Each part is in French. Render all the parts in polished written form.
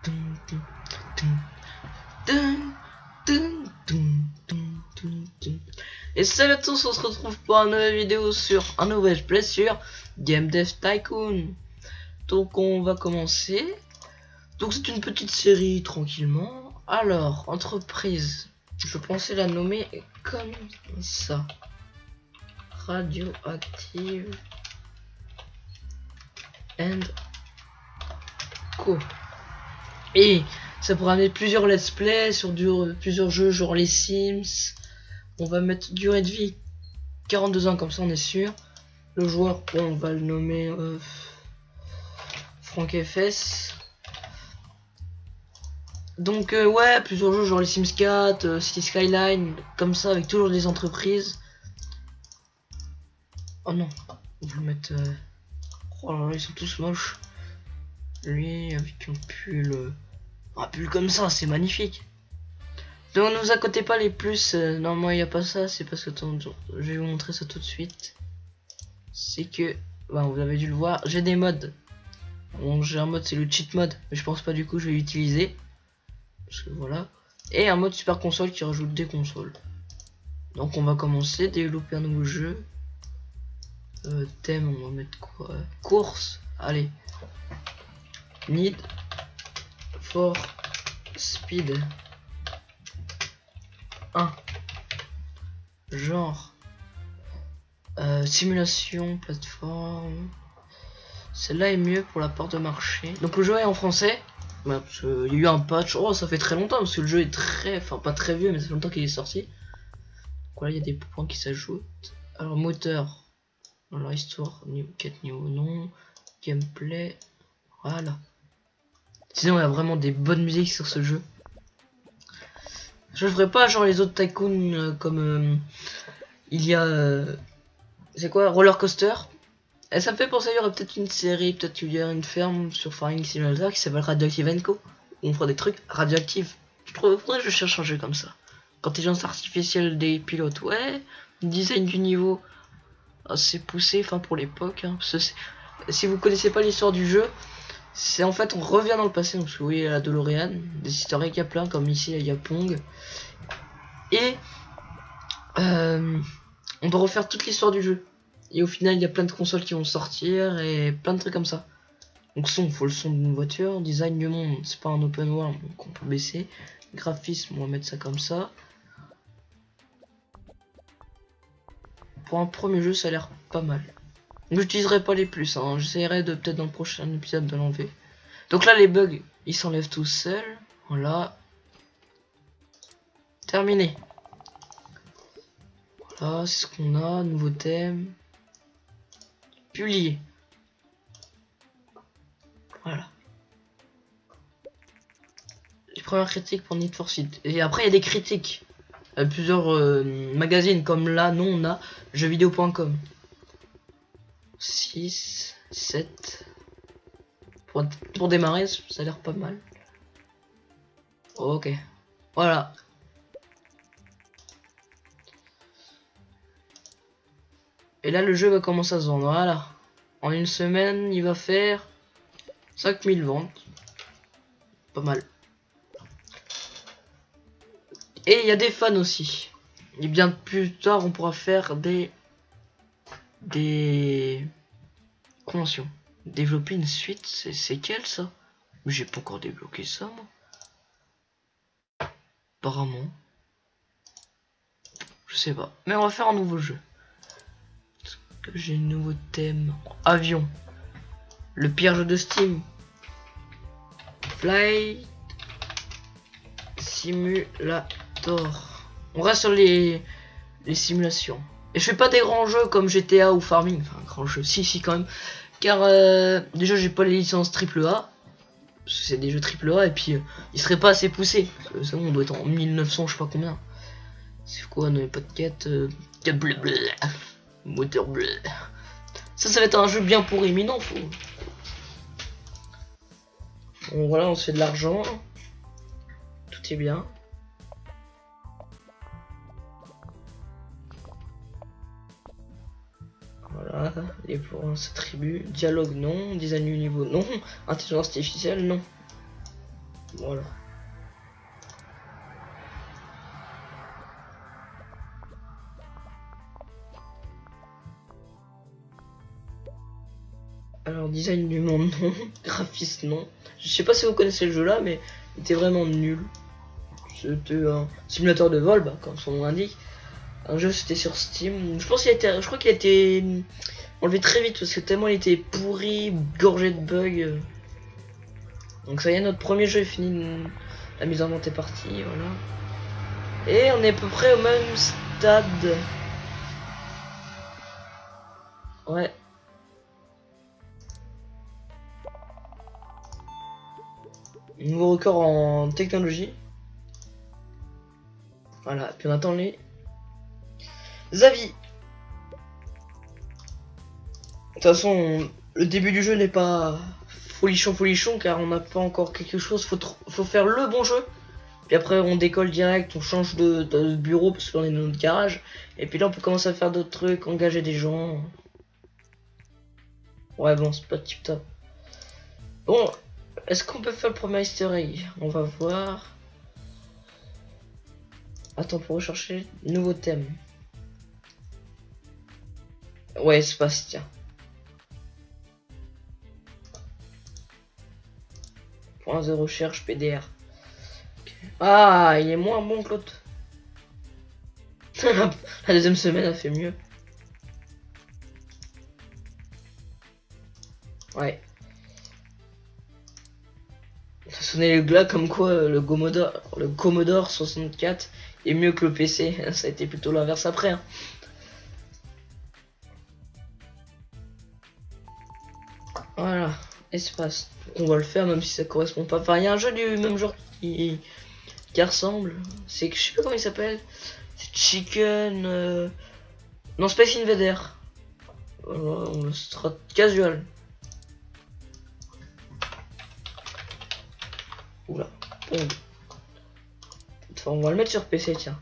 Dun, dun, dun, dun, dun, dun, dun, dun, dun. Et salut à tous, on se retrouve pour une nouvelle vidéo sur un nouvel play sur Game Dev Tycoon. Donc on va commencer. Donc c'est une petite série tranquillement. Alors, entreprise, je pensais la nommer comme ça. Radioactive and Co. Et ça pourra amener plusieurs let's play sur plusieurs jeux genre les Sims. On va mettre durée de vie 42 ans, comme ça on est sûr. Le joueur, bon, on va le nommer Franck FS. Donc ouais, plusieurs jeux genre les Sims 4, City Skyline, comme ça, avec toujours des entreprises. Oh non, on va le mettre... Oh là là, ils sont tous moches. Lui avec un pull... Un pull comme ça, c'est magnifique. Donc ne vous accotez pas les plus, normalement il n'y a pas ça, c'est parce que je vais vous montrer ça tout de suite. C'est que, bah, vous avez dû le voir, j'ai des modes. Bon, j'ai un mode, c'est le cheat mode, mais je pense pas, du coup je vais l'utiliser. Parce que voilà. Et un mode super console qui rajoute des consoles. Donc on va commencer, développer un nouveau jeu. Thème, on va mettre quoi? Course, allez. Need for Speed 1. Genre simulation, plateforme. Celle-là est mieux pour la part de marché. Donc le jeu est en français. Bah, parce qu'il y a eu un patch. Oh, ça fait très longtemps parce que le jeu est très... Enfin, pas très vieux, mais ça fait longtemps qu'il est sorti. Donc voilà, il y a des points qui s'ajoutent. Alors, moteur. Alors, histoire, quête niveau non. Gameplay. Voilà. Sinon, il y a vraiment des bonnes musiques sur ce jeu. Je ferai pas genre les autres tycoons comme... il y a... c'est quoi? Roller Coaster. Et ça me fait penser, il y aurait peut-être une série, peut-être qu'il y a une ferme sur Farming Simulator qui s'appelle Radioactive & Co. Où on fera des trucs radioactifs. Je trouve, faudrait que je cherche un jeu comme ça. Intelligence artificielle des pilotes, ouais. Design du niveau assez poussé, enfin pour l'époque. Hein, si vous connaissez pas l'histoire du jeu, c'est en fait on revient dans le passé. Donc vous voyez la DeLorean, des historiques il y a plein, comme ici il y a Pong. Et on doit refaire toute l'histoire du jeu. Et au final, il y a plein de consoles qui vont sortir et plein de trucs comme ça. Donc son, faut le son d'une voiture. Design du monde, c'est pas un open world, donc on peut baisser. Graphisme, on va mettre ça comme ça. Pour un premier jeu, ça a l'air pas mal. J'utiliserai pas les plus, hein. J'essaierai de peut-être dans le prochain épisode de l'enlever. Donc là, les bugs, ils s'enlèvent tout seuls. Voilà. Terminé. Voilà, c'est ce qu'on a. Nouveau thème. Publié. Voilà. Les premières critiques pour Need for Speed. Et après, il y a des critiques. Plusieurs magazines, comme là, non, on a jeuxvideo.com. 6, 7. Pour démarrer, ça a l'air pas mal. Ok. Voilà. Et là, le jeu va commencer à se vendre. Voilà. En une semaine, il va faire 5000 ventes. Pas mal. Et il y a des fans aussi. Et bien plus tard, on pourra faire des conventions. Développer une suite, c'est quelle ça? Mais j'ai pas encore débloqué ça, moi. Apparemment. Je sais pas. Mais on va faire un nouveau jeu. J'ai un nouveau thème. Avion. Le pire jeu de Steam. Fly Simulator. On reste sur les simulations. Et je fais pas des grands jeux comme GTA ou Farming. Enfin, grand jeu. Si, quand même. Car déjà, j'ai pas les licences AAA. Parce que c'est des jeux AAA. Et puis, ils seraient pas assez poussés. Parce que ça, on doit être en 1900, je sais pas combien. C'est quoi, on n'avait pas de quête. Moteur bleu. Ça va être un jeu bien pourri. Mais non, faut. Bon, voilà, on se fait de l'argent. Tout est bien. Voilà, les plans s'attribuent. Dialogue non, design du niveau non, intelligence artificielle non. Voilà. Alors design du monde non, graphisme non. Je sais pas si vous connaissez le jeu là, mais il était vraiment nul. C'était un simulateur de vol, bah, comme son nom l'indique. Un jeu c'était sur Steam. Je pense qu'il a été, je crois qu'il a été enlevé très vite parce que tellement il était pourri, gorgé de bugs. Donc ça y est, notre premier jeu est fini. La mise en vente est partie, voilà. Et on est à peu près au même stade. Ouais. Nouveau record en technologie. Voilà, puis on attend les avis. De toute façon, le début du jeu n'est pas folichon car on n'a pas encore quelque chose. Faut faire le bon jeu. Puis après on décolle direct, on change de bureau parce qu'on est dans notre garage. Et puis là on peut commencer à faire d'autres trucs, engager des gens. Ouais bon, c'est pas tip top. Bon, est-ce qu'on peut faire le premier easter egg? On va voir. Attends, pour rechercher nouveau thème. Ouais, espace, tiens. Point de recherche PDR. Okay. Ah, il est moins bon que l'autre. La deuxième semaine a fait mieux. Ouais. Ça sonnait le glas comme quoi le Commodore 64 est mieux que le PC. Ça a été plutôt l'inverse après. Hein. Voilà, espace. On va le faire même si ça correspond pas. Enfin, il y a un jeu du même genre qui ressemble. C'est que je sais pas comment il s'appelle. C'est Chicken. Non, Space Invader. Voilà, strat casual. Oula. Bon. Enfin, on va le mettre sur PC, tiens.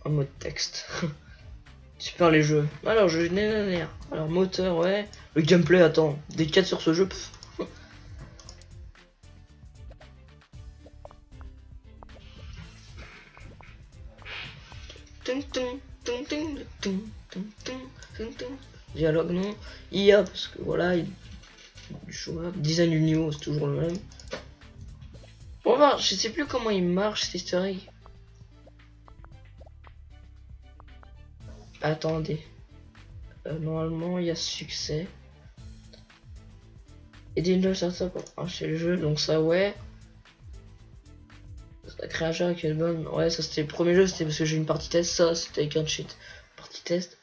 En mode texte. Super les jeux. Alors, je n'ai. Alors, moteur, ouais. Le gameplay, attends. Des 4 sur ce jeu. Dialogue, non. IA, parce que voilà. Du choix. Design du niveau, c'est toujours le même. Bon, bah, je sais plus comment il marche cet easter egg. Attendez. Normalement, il y a succès. Et des nouvelles startups pour acheter le jeu, donc ça, ouais. Ça crée un jeu avec une bonne. Ouais, ça c'était le premier jeu, c'était parce que j'ai une partie test. Ça, c'était avec un cheat. Partie test.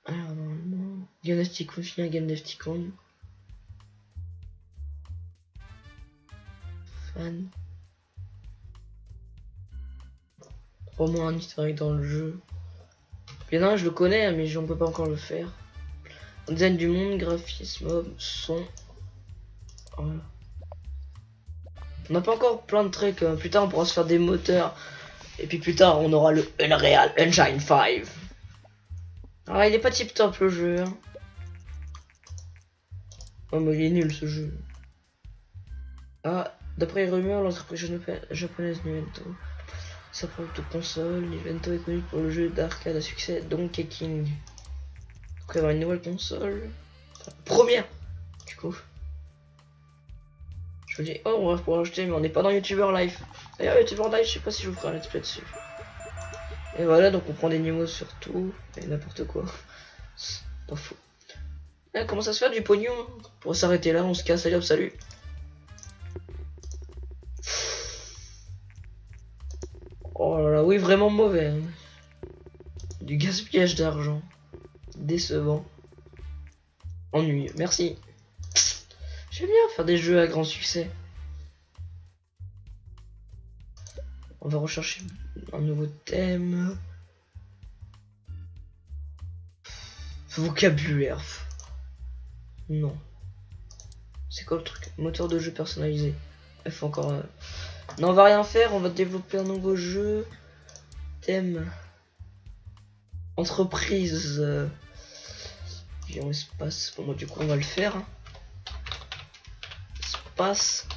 Alors, normalement. Game of Ticon, finir Game of Ticon. Fan. Au moins un easter egg dans le jeu. Il y en a un, je le connais, mais on peut pas encore le faire. Design du monde, graphisme, son. Voilà. On n'a pas encore plein de trucs. Plus tard, on pourra se faire des moteurs. Et puis plus tard, on aura le Unreal Engine 5. Ah, il est pas tip top le jeu. Hein. Oh, mais il est nul ce jeu. Ah, d'après les rumeurs, l'entreprise japonaise Nintendo sa propre console. Nintendo est connu pour le jeu d'arcade à succès Donkey King. Donc, il va y avoir une nouvelle console. Enfin, première, du coup. Je me dis, oh, on va pouvoir acheter, mais on n'est pas dans YouTuber Live. D'ailleurs, YouTuber Live, je sais pas si je vous ferai un let's play dessus. Et voilà, donc on prend des niveaux sur tout, et n'importe quoi. C'est pas faux. Ah, comment ça se fait du pognon? Pour s'arrêter là, on se casse, allez hop, salut. Oh là là, oui, vraiment mauvais. Hein. Du gaspillage d'argent. Décevant. Ennuyeux. Merci. J'aime bien faire des jeux à grand succès. On va rechercher un nouveau thème. Vocabulaire. Non. C'est quoi le truc? Moteur de jeu personnalisé. Il faut encore... Non, on va rien faire, on va développer un nouveau jeu. Thème. Entreprise. Pion espace. Bon, moi, du coup, on va le faire. passe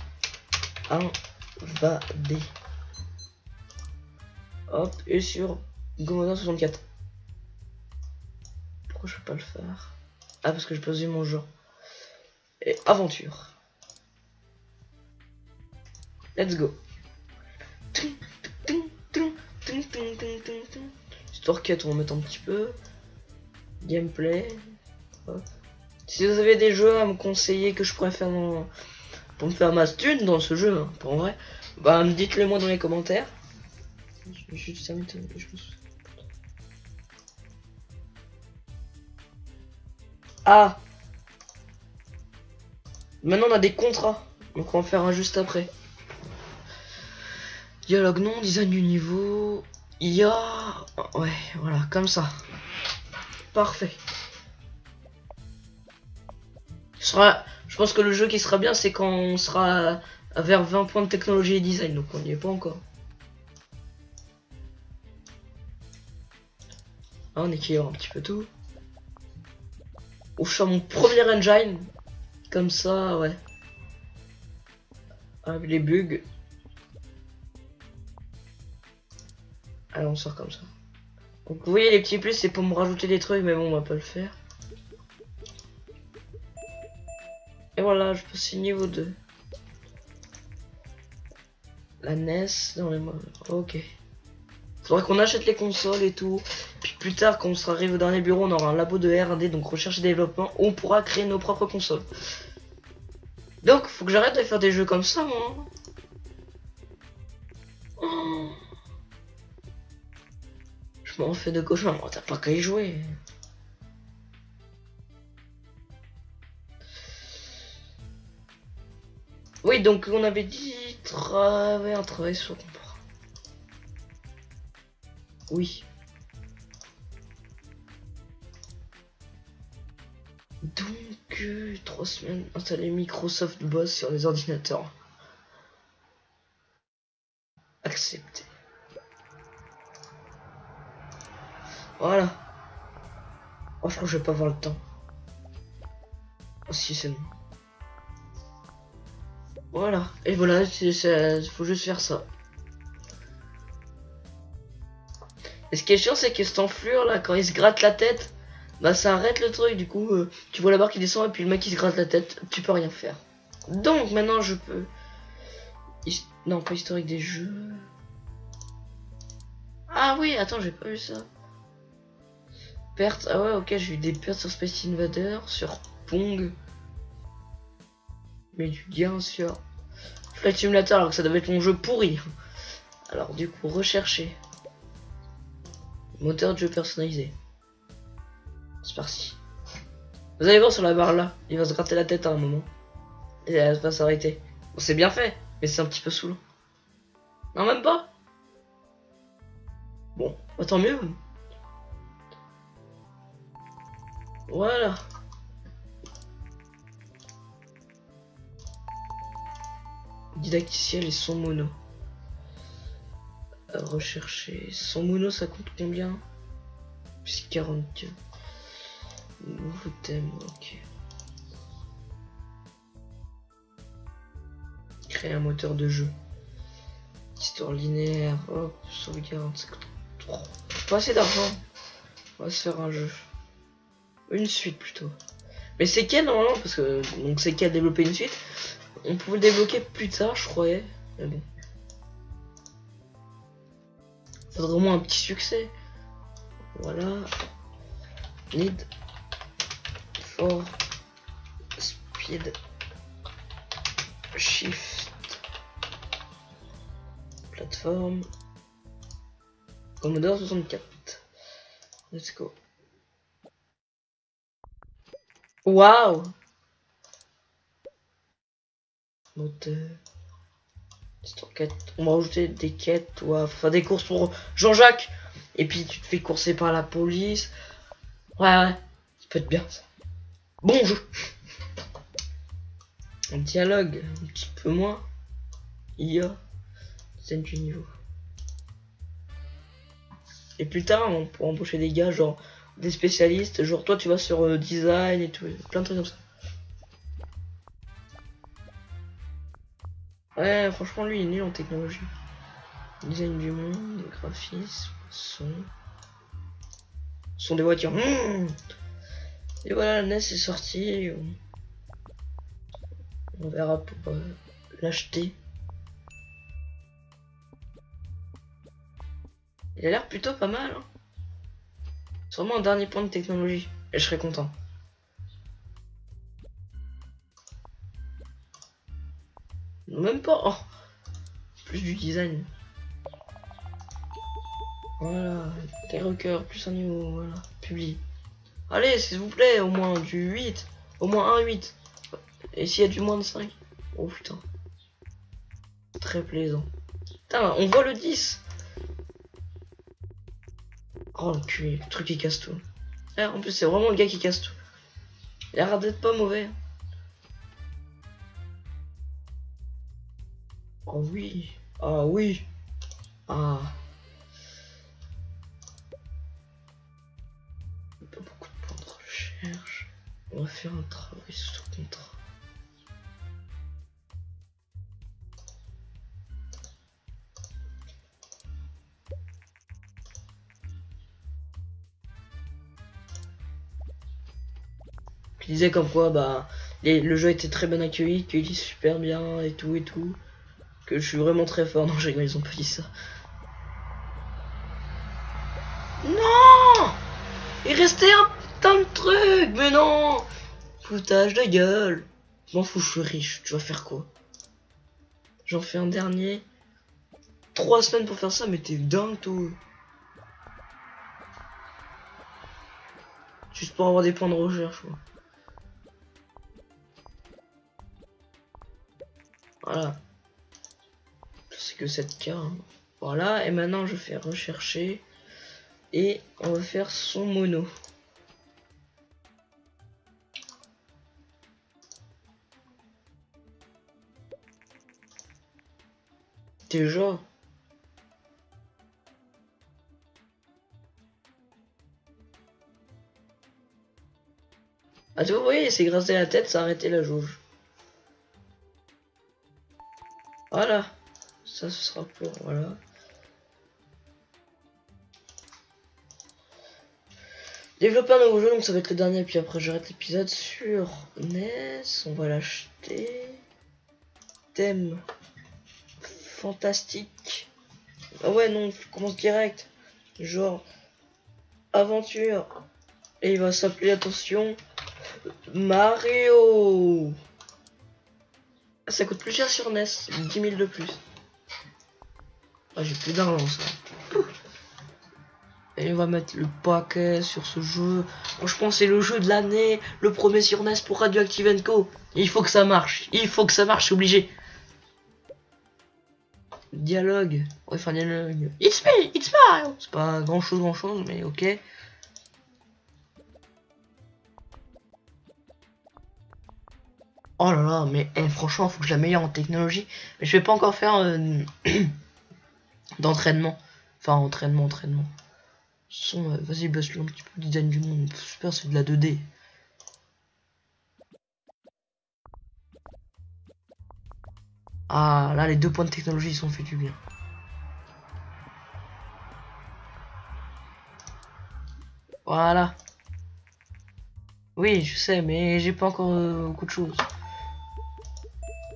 invader. Hop, et sur Commodore 64. Pourquoi je peux pas le faire? Ah, parce que je posais mon jeu. Et aventure. Let's go. Histoire quête, on va mettre un petit peu. Gameplay. Hop. Si vous avez des jeux à me conseiller que je pourrais faire pour me faire ma thune dans ce jeu, hein, pour vrai, bah dites-le moi dans les commentaires. Ah, maintenant on a des contrats, donc on va en faire un juste après. Dialogue non, design du niveau, IA, ouais, voilà, comme ça. Parfait. Je pense que le jeu qui sera bien, c'est quand on sera vers 20 points de technologie et design, donc on n'y est pas encore. Ah, on équilibre un petit peu tout. Ou je fais mon premier engine. Comme ça, ouais. Avec les bugs. Allez, on sort comme ça. Donc vous voyez les petits plus, c'est pour me rajouter des trucs, mais bon, on va pas le faire. Et voilà, je passe niveau 2. La NES dans les modes. Ok. Faudrait qu'on achète les consoles et tout. Puis plus tard, quand on sera arrivé au dernier bureau, on aura un labo de R&D, donc recherche et développement, où on pourra créer nos propres consoles. Donc, faut que j'arrête de faire des jeux comme ça, moi. Oh. Je m'en fais de cauchemar. Oh, t'as pas qu'à y jouer. Oui, donc on avait dit un travail sur contrat. Oui. Donc 3 semaines installer Microsoft Boss sur les ordinateurs. Accepté. Voilà. Oh, je crois que je vais pas avoir le temps. Oh si, c'est bon. Voilà. Et voilà, faut juste faire ça. Et ce qui est chiant, c'est que cette enflure là, quand il se gratte la tête, bah ça arrête le truc. Du coup, tu vois la barre qui descend et puis le mec qui se gratte la tête, tu peux rien faire. Donc maintenant je peux. Non, pas historique des jeux. Ah oui, attends, j'ai pas vu ça. Pertes. Ah ouais, ok, j'ai eu des pertes sur Space Invader, sur Pong. Mais du gain sur Flight Simulator, alors que ça devait être mon jeu pourri. Alors du coup, rechercher. Moteur de jeu personnalisé. C'est parti. Vous allez voir sur la barre là, il va se gratter la tête à un moment. Et elle va s'arrêter. Bon, c'est bien fait, mais c'est un petit peu saoulant. Non, même pas. Bon, bah, tant mieux. Voilà. Didacticiel et son mono. Rechercher. Son mono, ça coûte combien? Plus 40. Nouveau thème, ok. Créer un moteur de jeu. Histoire linéaire. Hop, sauvegarde. Pas assez d'argent. On va se faire un jeu. Une suite plutôt. Mais c'est quel normalement? Parce que donc c'est quel développer une suite. On pouvait le débloquer plus tard, je croyais. Mais bon. Faudrait au moins un petit succès. Voilà. Need for speed shift plateforme Commodore 64. Let's go. Waouh. Moteur. On va rajouter des quêtes, ou faire des courses pour Jean-Jacques. Et puis tu te fais courser par la police. Ouais, ça peut être bien ça. Bon jeu. Un dialogue, un petit peu moins. IA. C'est du niveau. Et plus tard, on pourra embaucher des gars, genre des spécialistes. Genre toi, tu vas sur design et tout. Plein de trucs comme ça. Ouais, franchement, lui, il est nul en technologie. Design du monde, graphisme, son des voitures. Et voilà, la NES est sortie. On verra pour l'acheter. Il a l'air plutôt pas mal. Hein. C'est vraiment un dernier point de technologie. Et je serais content. Même pas. Oh. Plus du design. Voilà. Des records, plus un niveau. Voilà. Publie. Allez, s'il vous plaît, au moins du 8. Au moins un 8. Et s'il y a du moins de 5. Oh putain. Très plaisant. Putain, on voit le 10. Oh le cul, le truc qui casse tout. Eh, en plus, c'est vraiment le gars qui casse tout. Il a l'air d'être pas mauvais. Oh oui. Ah oui. Ah. Pas beaucoup de points de recherche. On va faire un travail sous contrat. Je disais comme quoi bah le jeu était très bien accueilli, qu'il est super bien et tout, que je suis vraiment très fort. Non, j'ai rigole, ils ont pas dit ça. Non, il restait un putain de truc, mais non, foutage de gueule. Je m'en fous, je suis riche. Tu vas faire quoi? J'en fais un dernier. 3 semaines pour faire ça, mais t'es dingue toi. Juste pour avoir des points de recherche. Quoi. Voilà. C'est que 7K. Hein. Voilà, et maintenant je fais rechercher. Et on va faire son mono. Déjà. Ah tu vois, vous voyez, c'est grâce à la tête, ça a arrêté la jauge. Voilà. Ça, ce sera pour... Voilà. Développer un nouveau jeu, donc ça va être le dernier, puis après j'arrête l'épisode sur NES. On va l'acheter. Thème. Fantastique. Ah ouais, non, je commence direct. Genre... Aventure. Et il va s'appeler, attention... Mario. Ça coûte plus cher sur NES, 10 000 de plus. Ah, j'ai plus d'argent ça. Et on va mettre le paquet sur ce jeu. Franchement, c'est le jeu de l'année, le premier sur NES pour Radioactive & Co. Il faut que ça marche, c'est obligé. Dialogue, ouais, enfin dialogue. It's me, it's Mario. C'est pas grand chose, mais ok. Oh là là, mais franchement, faut que je l'améliore en technologie. Mais je vais pas encore faire d'entraînement. Enfin, entraînement. Vas-y, baisse-le un petit peu, design du monde. Super, c'est de la 2D. Ah, là, les 2 points de technologie, ils sont fait du bien. Voilà. Oui, je sais, mais j'ai pas encore beaucoup de choses.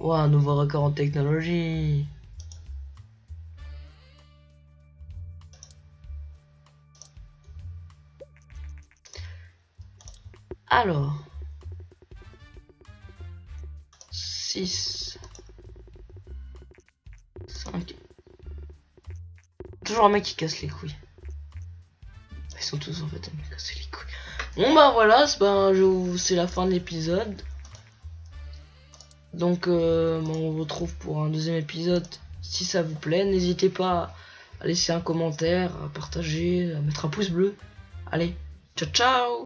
Ouah, un nouveau record en technologie. Alors. 6. 5. Toujours un mec qui casse les couilles. Ils sont tous en fait à me casser les couilles. Bon bah voilà, c'est la fin de l'épisode. Donc on vous retrouve pour un deuxième épisode. Si ça vous plaît, n'hésitez pas à laisser un commentaire, à partager, à mettre un pouce bleu. Allez, ciao ciao.